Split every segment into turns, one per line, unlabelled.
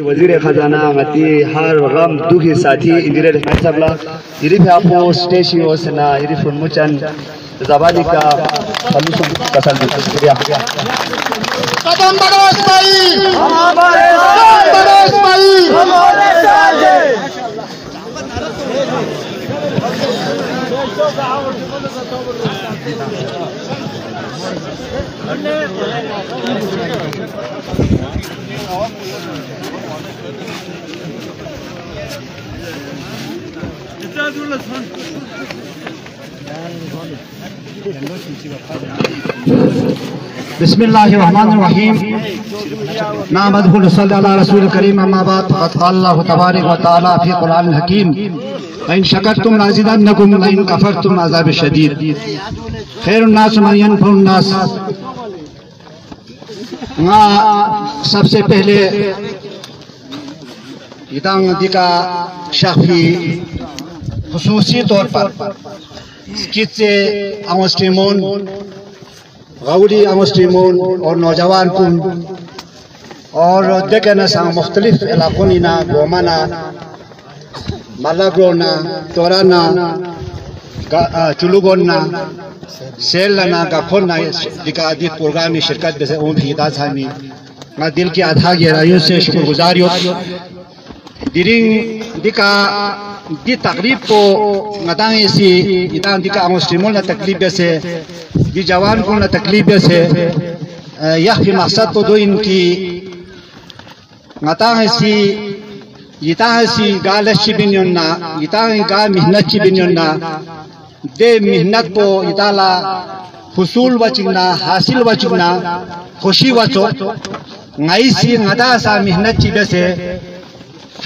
وزیر خزانہ غتی ہر غم دکھی ساتھی انجیر رحمت صاحب لا یری پہ آپ اسٹیشن وسنا یری فرموچن زبانی کا خلوص کسل دی شکریہ
قدم بڑو اسمائی قدم بڑو اسمائی بسم اللہ الرحمن الرحیم نحمدہ ونصلی علی رسول الکریم اما بعد فقد قال اللہ تبارک و تعالی فی قرآن الحکیم لئن شکرتم لازیدنکم لئن کفرتم عذاب شدید خیر الناس من ینفع الناس سب سے پہلے ادانگ دیکا شخصی خصوصی طور پر کتنے امسٹریمون غوری امسٹریمون اور نوجوان کن اور دیکھنا سا مختلف علاقوں نا گومانا مالاگرونا تورانا چلوگونا سیلنا گاکھونا دیکھا دی پروگرامی شرکت بسے اون بھی دا سامی میں دل کی آدھا گہرائیوں سے شکر گزاریوں دیرین دیکھا دی تقریب کو مدائیں سی ادان دیکھا امسٹریمون نا تقریب سے دی جوان کو نا تقریب سے یہ بھی مقصد تو دو ان کی مدائیں سی سی گالش چی بینیوننا گا محنت چی بینیوننا دے محنت کو اتالا حصول وچگنا حاصل وچگنا خوشی وچو نائی سی ندا سا محنت چی بیسے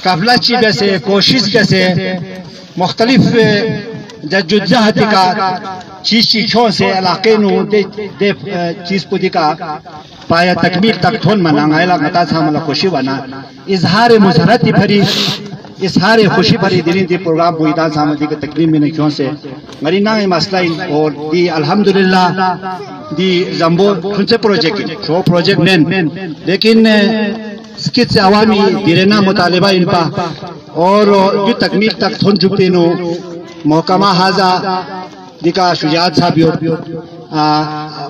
قبلہ چی بیسے کوشش بیسے مختلف جدجہتی کا چیز چیچوں سے علاقے نو دے چیز کو دیکھا پایا تکمیل تک تھون منا غیلہ غطا سا ملا خوشی ونا اظہار مسرتی بھری اظہار خوشی بھری دلین دی پروگرام بویدان سا ملا دیکھا تکمیل میں نکیوں سے مرینا مسئلہ اور دی الحمدللہ دی زمبو کھنچے پروجیکٹ شو پروجیکٹ مین لیکن سکت سے عوامی دیرنا مطالبہ ان پا اور جو تکمیل تک تھون جکتے نو محکمہ حاضر دیکھا شجاعت صاحبیو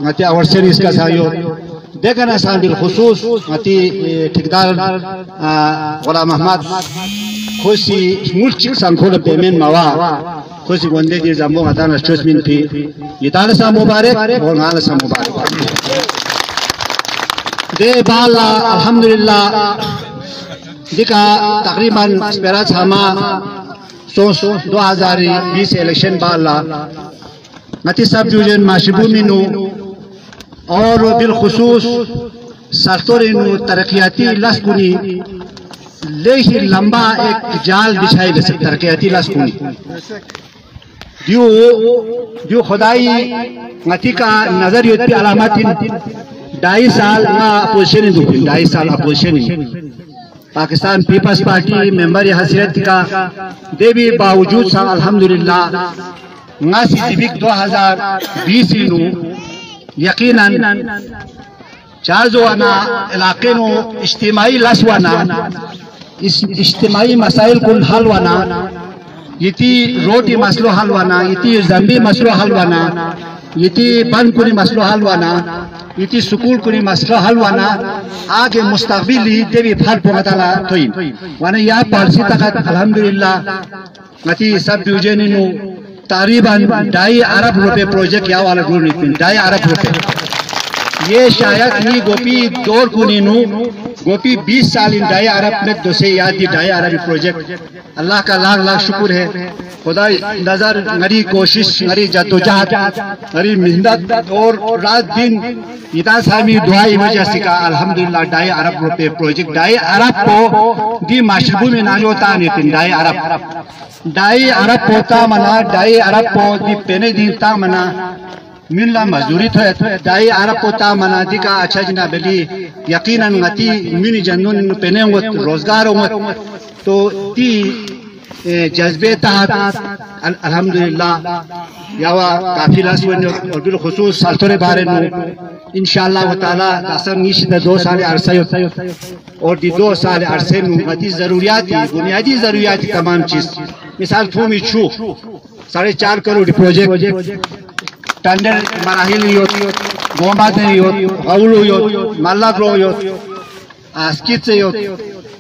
متی آور سیریز کا سایو دیکھنا سان بالخصوص متی ٹھیکدار غلام احمد خوشی ملچک سانکھول پیمین موا خوشی گوندے دی زمبو غطان اشتوس من پی یہ تعالی سا مبارک اور غالا سا مبارک دے بالا الحمدللہ دیکھا تقریباً سپیرات ہما 2020 الیکشن بالا نتی سب ڈویژن ماشبو مینو اور بالخصوص سرطورینو ترقیاتی لسکونی لیہی لمبا ایک جال بچھائی لسے ترقیاتی لسکونی دیو خدای نتی کا نظریت پی علاماتی 2.5 سال اپوزیشن دوپن 2.5 سال اپوزیشن پاکستان پیپلز پارٹی ممبر حیثیت کا دے بھی باوجود سا الحمدللہ ناسی دیبک 2020 نو یقیناً چارزوانا علاقے نو اجتماعی لسوانا اجتماعی مسائل کن حلوانا یتی روٹی مسئلہ حلوانا یتی زنبی مسئلہ حلوانا یتی بند کنی مسئلہ حلوانا یتی سکول کنی مسئلہ حلوانا آگے مستقبلی دیوی پھر پوگتالا توین وانا یا پارسی تقت الحمدللہ نتی سب ڈیوژن نو تقریباً 2.5 ارب روپے پروجیکٹ یا والا ڈور نکلیں 2.5 ارب روپے یہ شاید ہی گوپی دور کنی نو گوپی 20 سال ان 2.5 ارب میں دو سے یاد دی 2.5 ارب پروجیکٹ اللہ کا لاکھ لاکھ شکر ہے خدا نظر نری کوشش نری جدوجہد نری محنت اور رات دن اتنا سامی دعائی وجہ سے کا الحمدللہ 2.5 ارب روپے پروجیکٹ 2.5 ارب کو دی معاشبو میں ناجوتا نیتن 2.5 ارب 2.5 ارب پوتا منا 2.5 ارب پو دی پینے دیتا منا من لا مزدوری تو 2.5 ارب پوتا منا دی کا اچھا جناب علی یقیناً غتی منی جنون پینے ہوت روزگار ہوت تو تی جذبے تحت الحمدللہ یاوا کافی لاسوین اور بالخصوص سالتور بارے نو انشاءاللہ تعالی اصل نیشت 2 سال عرصہ اور دی 2 سال عرصے میں غتی ضروریات بنیادی ضروریات تمام چیز مثال تھومی چھو 4.5 کروڑ پروجیکٹ ٹنڈر مراحل یوت گومباد یوت غولو یوت ملک رو یوت اسکیت یوت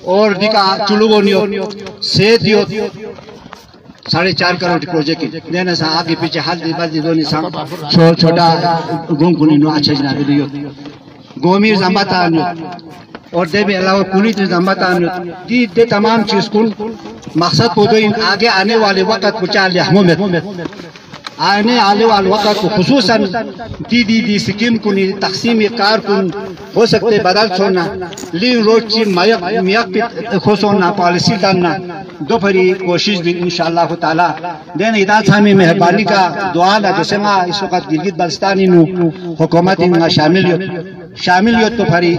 اور دیکھا چلوگون یوت سیت یوت 4.5 کروڑ پروجیکٹ دینا سا آگے پیچھے حل دی بس دی دونی سا چھوٹا گون کنی نو اچھا جنابی دیوت گومیر زمبتا آنیوت اور دے بھی علاوہ پولیت زمبتا آنیوت دی تمام چیز کن مقصد کو دو آگے آنے والے وقت کچھ آلی احمومت آنے والے وقت کو خصوصاً دی سکیم کنی تقسیم کار کن ہو سکتے بدل سونا لین روڈ چی میق پی خوصونا پالیسی داننا دو پھری کوشش بھی انشاءاللہ تعالی دین اداد ہمیں مہربانی کا دعا لا دوسنگا اس وقت گلگت بلستانی نو حکومت انگا شامل یوت تو پھری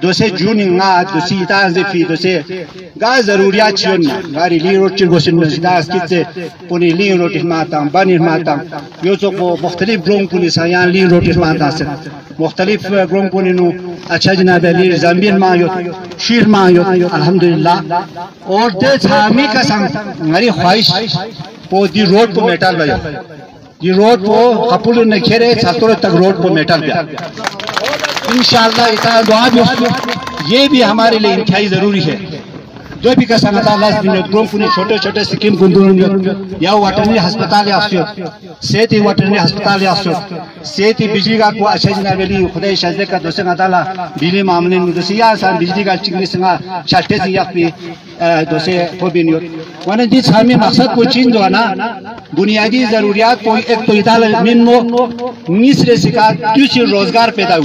دوسے جون انگا دوسی اداد زفی دوسے گا ضروریات چیوننا گاری لین روڈ چی گوشن مسجدہ اسکت سے پونی لین روڈ احماتا بانی احماتا یو تو مختلف گروم کنی سایان لین روڈ احماتا سے مختلف گروم کنی نو اچھا جناب علی زمبین ما یوت شیر ما یوت الحمدللہ اور دے چھامی کا سنگ میری خواہش پو دی روڈ کو میٹال بیا دی روڈ کو خپولو نکھیرے چھتور تک روڈ کو میٹال بیا انشاءاللہ اتنا دعا بھی یہ بھی ہمارے لئے انتہائی ضروری ہے جو بھی کا سنگتا اللہ سبینیت گروم کنی چھوٹے چھوٹے سکیم کندون یا وطنی ہسپتال یافسیت سیتی وطنی ہسپتال یافسیت سیتی بجلی کا کو اچھا جناب علی خدای شہزدے کا دوسرے تعالی بجلی معاملے میں دوسری آسان بجلی کا چکنی سنگا شاشتے سے یافی دوسرے کو بینیوت وانا جس ہمیں مقصد کو چین جو نا بنیادی ضروریات کو ایک تو اتال من مو نیسرے سکا دوسری روزگار پیدا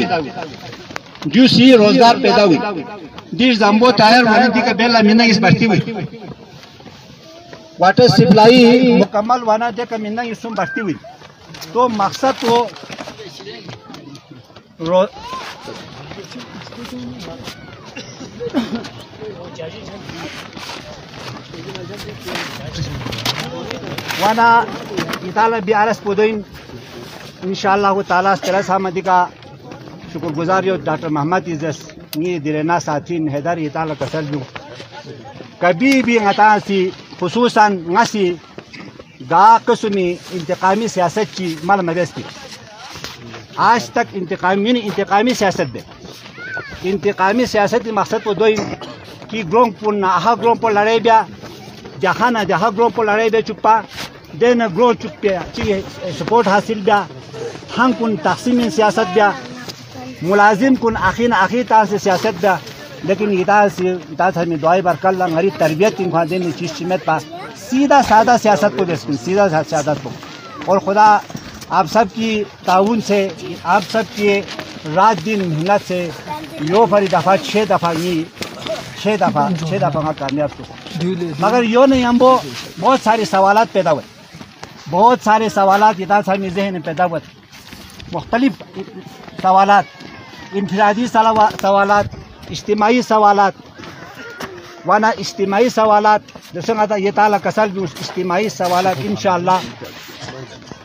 ہوئی دیر زمبو ٹائر والی دی کا بیلا منہ اس بڑھتی ہوئی واٹر سپلائی مکمل وانا دے کا منہ اس سن بڑھتی ہوئی تو مقصد تو وانا اتالا بیارس پودوین انشاءاللہ تعالی استرس حمدی کا شکر گزاریو ڈاکٹر محمد عزت نی دیرنا ساتھین حیدر اتالا کسل جو کبھی بھی غطاسی خصوصاً غسی دا قسمی انتقامی سیاست چی مال مدست کی آج تک انتقامی سیاست دے انتقامی سیاست مقصد کو دوئی کی گروم پر ناہا گروم پر لڑائی بیا جہانا جہاں گروم پر لڑائی بیا چپا دین گروم چپیا چی سپورٹ حاصل بیا ہم کن تقسیم سیاست بیا ملازم کن آخین تاں سے سیاست بیا لیکن اتاز ہمیں دعائی برکر اللہ غریب تربیت کی خواہ دین چیز چیمت پا سیدھا سادہ سیاست کو دیکھیں سیدھا سیاست کو اور خدا آپ سب کی تعاون سے آپ سب کی رات دن محنت سے یو فری دفعہ 6 دفعہ کامیاب کو مگر یوں نہیں ہم وہ بہت سارے سوالات پیدا ہوئے بہت سارے سوالات اتاز ہمیں ذہن پیدا ہوئے مختلف سوالات انفرادی سوالات اجتماعی سوالات وانا اجتماعی سوالات جیسے یہ تعالیٰ کسل بھی اجتماعی سوالات انشاءاللہ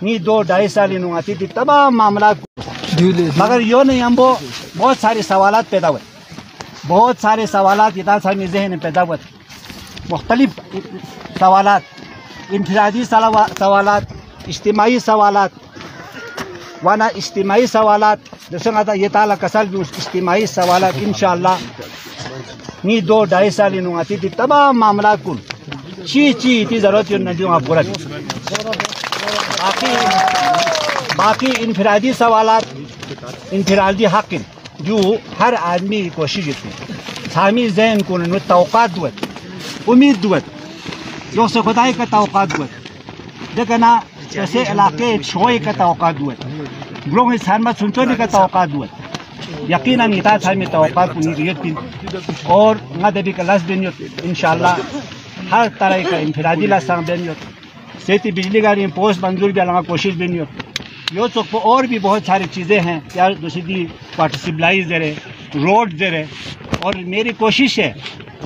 نی 2-2.5 سال آتی تھی تمام معاملات مگر یوں نہیں ہم وہ بہت سارے سوالات پیدا ہوئے بہت سارے سوالات اتاز ہمیں ذہن پیدا ہوئے مختلف سوالات انفرادی سوالات اجتماعی سوالات وانا اجتماعی سوالات جیسے یہ تعالیٰ کسل بھی اجتماعی سوالات انشاءاللہ نی 2-2.5 سال آتی تھی تمام معاملات کو چی اتنی ضرورت ندیوں آپ پورا باقی انفرادی سوالات انفرادی حق جو ہر آدمی کی کوشش اتنی سامی ذہن کو توقعات دوت امید دوت جو سے خدای کا توقعات دوت دیکھنا جیسے علاقے شوئی کا توقعات دوت گروہ سانمت سنچولی کا توقعات دوت یقیناً اتاز ہمیں توقعات کو نیریت بھی اور دبی کا لس بینیوت انشاءاللہ ہر طرح کا انفرادی لسان بینیوت سیتی بجلی گاڑی پوسٹ منظور بھی علامہ کوشش بینیوت یو تو اور بھی بہت ساری چیزیں ہیں کیا دوسری واٹر سپلائی زرے روڈ زرے اور میری کوشش ہے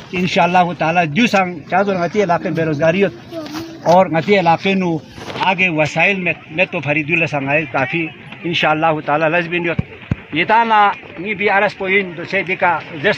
کہ انشاءاللہ تعالی جو سنگ چاہدو غتی علاقے بے روزگاریت اور غتی علاقے نو آگے وسائل میں تو فریدی لسنگ آئے کافی انشاءاللہ تعالی لزبینیوت
yitana ni bi aras poin do se dika this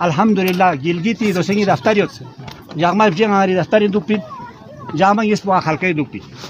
alhamdulillah gilgiti do sengi daftariot jagma jenga ngari daftari dupin jama yes wa khalkai dupi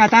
ngata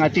ngati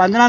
15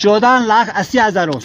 14,80,000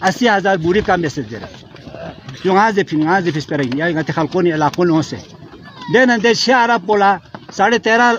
80,000 buri ka message de yo nga de fispera ya ngate khalkoni ala kono se den de shara pola 13.5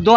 2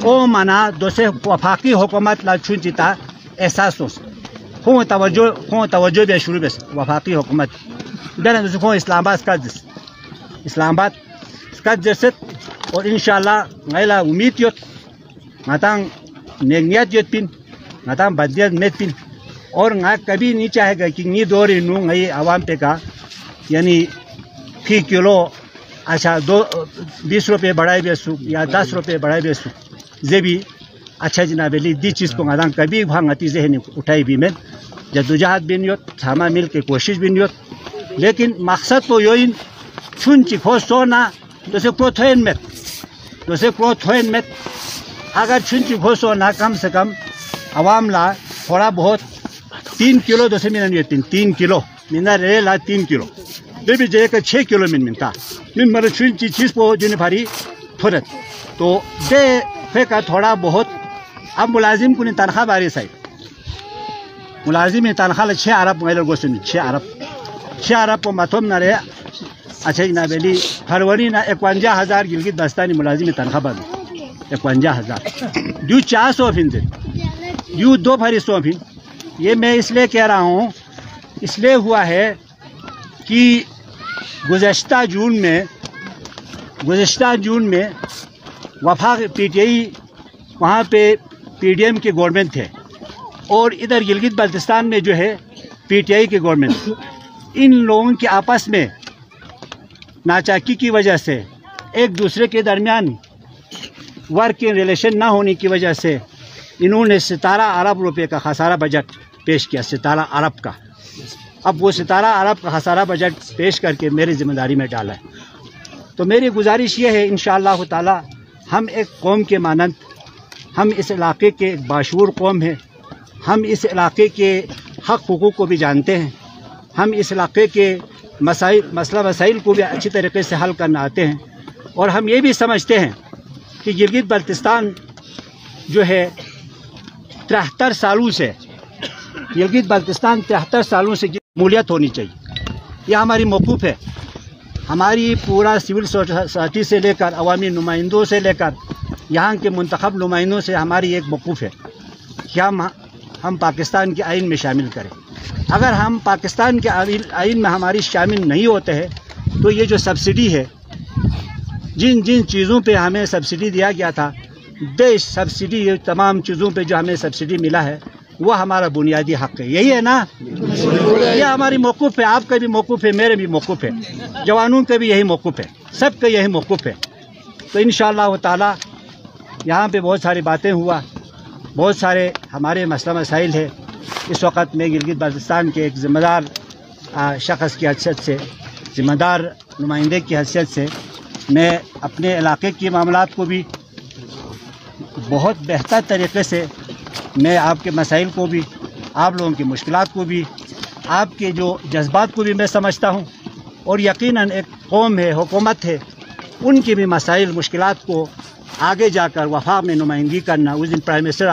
او منا دوسے وفاقی حکومت لا چونچتا احساسوس خون توجہ بے شروع بس وفاقی حکومت دن دوسے خون اسلام آباد کا جرست اور انشاءاللہ غیلا امید یوت ناتان نیگنیت یوت پین ناتان بدیت میت پین اور کبھی نہیں چاہے گا کہ نی دوری نو غی عوام پہ کا یعنی فی کلو اچھا 20 روپے بڑھائے بیسو یا 10 روپے بڑھائے بیسو یہ بھی اچھا جناب علی دی چیز کو ناتان کبھی بھانگتی ذہن اٹھائی بھی میں جدوجہد بھی نیوت ہما مل کے کوشش بھی نیوت لیکن مقصد تو یوین چونچی کھو سونا دوسے کرو تھوین مت اگر چونچی کھو سونا کم سے کم عوام لا تھوڑا بہت 3 کلو دوسے مین 3 کلو مینا رے لا 3 کلو دے بھی جے کا 6 کلو منتا من مر چونچی چیز پو جن بھاری تھورت تو دے پھے کا تھوڑا بہت اب ملازم کو تنخواہ باری سائی ملازم تنخواہ 6 ارب غیر گوسن 6 ارب کو ماتھوم نہ رہے اچھا جناب علی فروری نا 51,000 گلگت بلتستانی ملازم تنخواہ بند 51,000 دیو 400 فن دے دیو 2 بھری 100 فن یہ میں اس لیے کہہ رہا ہوں اس لیے ہوا ہے کہ گزشتہ جون میں وفاق پی ٹی آئی وہاں پہ پی ڈی ایم کے گورنمنٹ تھے اور ادھر گلگت بلتستان میں جو ہے پی ٹی آئی کے گورنمنٹ ان لوگوں کے آپس میں ناچاکی کی وجہ سے ایک دوسرے کے درمیان ورکنگ ریلیشن نہ ہونے کی وجہ سے انہوں نے 17 ارب روپے کا خسارہ بجٹ پیش کیا 17 ارب کا اب وہ 17 ارب کا خسارہ بجٹ پیش کر کے میری ذمہ داری میں ڈالا ہے تو میری گزارش یہ ہے انشاءاللہ تعالی ہم ایک قوم کے مانند ہم اس علاقے کے ایک باشعور قوم ہیں ہم اس علاقے کے حق حقوق کو بھی جانتے ہیں ہم اس علاقے کے مسائل کو بھی اچھی طریقے سے حل کرنا آتے ہیں اور ہم یہ بھی سمجھتے ہیں کہ گلگت بلتستان جو ہے 73 سالوں سے گلگت بلتستان 73 سالوں سے شمولیت ہونی چاہیے یہ ہماری موقف ہے ہماری پورا سول سوسائٹی سے لے کر عوامی نمائندوں سے لے کر یہاں کے منتخب نمائندوں سے ہماری ایک موقف ہے کہ ہم پاکستان کے آئین میں شامل کریں اگر ہم پاکستان کے آئین میں ہماری شامل نہیں ہوتے ہیں تو یہ جو سبسڈی ہے جن چیزوں پہ ہمیں سبسڈی دیا گیا تھا سبسڈی یہ تمام چیزوں پہ جو ہمیں سبسڈی ملا ہے وہ ہمارا بنیادی حق ہے یہی ہے نا یہ ہماری موقف ہے آپ کا بھی موقف ہے میرے بھی موقف ہے جوانوں کا بھی یہی موقف ہے سب کا یہی موقف ہے تو انشاءاللہ تعالی یہاں پہ بہت ساری باتیں ہوا بہت سارے ہمارے مسئلہ مسائل ہے اس وقت میں گلگت بلتستان کے ایک ذمہ دار شخص کی حیثیت سے ذمہ دار نمائندے کی حیثیت سے میں اپنے علاقے کے معاملات کو بھی بہت بہتر طریقے سے میں آپ کے مسائل کو بھی آپ لوگوں کی مشکلات کو بھی آپ کے جو جذبات کو بھی میں سمجھتا ہوں اور یقیناً ایک قوم ہے حکومت ہے ان کی بھی مسائل مشکلات کو آگے جا کر وفاق میں نمائندگی کرنا اس دن پرائم منسٹر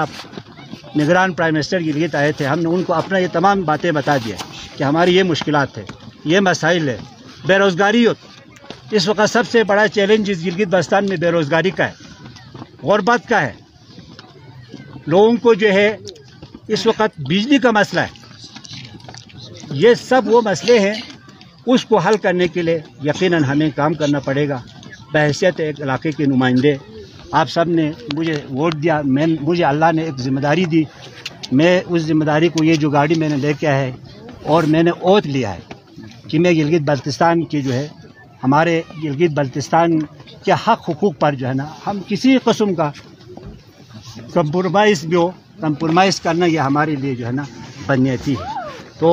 نگران پرائم منسٹر گلگت آئے تھے ہم نے ان کو اپنا یہ تمام باتیں بتا دیا کہ ہماری یہ مشکلات ہے یہ مسائل ہے بے روزگاری اس وقت سب سے بڑا چیلنج اس گلگت بلتستان میں بے روزگاری کا ہے غربت کا ہے لوگوں کو جو ہے اس وقت بجلی کا مسئلہ ہے یہ سب وہ مسئلے ہیں اس کو حل کرنے کے لیے یقیناً ہمیں کام کرنا پڑے گا بحیثیت ایک علاقے کے نمائندے آپ سب نے مجھے ووٹ دیا مجھے اللہ نے ایک ذمہ داری دی میں اس ذمہ داری کو یہ جو گاڑی میں نے لے کے آیا ہے اور میں نے اوتھ لیا ہے کہ میں گلگت بلتستان کی جو ہے ہمارے گلگت بلتستان کے حق حقوق پر جو ہے نا ہم کسی قسم کا کمپرومائز کرنا یہ ہمارے لیے جو ہے نا بدنیتی ہے تو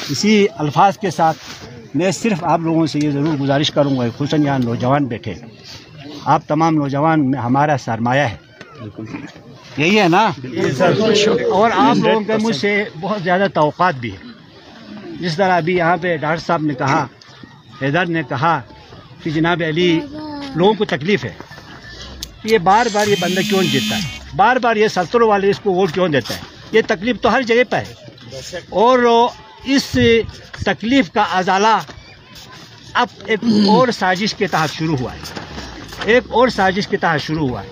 اسی الفاظ کے ساتھ میں صرف آپ لوگوں سے یہ ضرور گزارش کروں گا خصوصاً یہاں نوجوان بیٹھے آپ تمام نوجوان میں ہمارا سرمایہ ہے یہی ہے نا اور آپ لوگوں کا مجھ سے بہت زیادہ توقعات بھی ہے جس طرح ابھی یہاں پہ ڈاکٹر صاحب نے کہا حیدر نے کہا کہ جناب علی لوگوں کو تکلیف ہے یہ بار بار یہ بندہ کیوں جیتتا ہے بار بار یہ 70 والے اس کو ووٹ کیوں دیتا ہے یہ تکلیف تو ہر جگہ پہ ہے اور اس تکلیف کا ازالہ اب ایک اور سازش کے تحت شروع ہوا ہے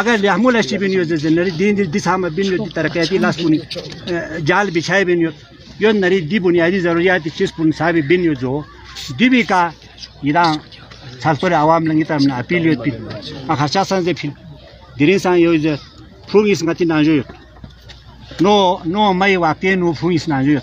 اگر لحمول اشی بنیو نری دین دی سام بنیو دی ترقیاتی لاس پونی جال بچھائے بنیو یو نری دی بنیادی ضروریاتی چیز پون صاحب بنیو جو دی بھی کا یدان سالپور عوام لنگی تر من اپیل یوت پی خرچہ سان دے پھر درین سان یو پھونگ اس گتی نانجو نو مئی واقعی نو پھونگ اس نانجو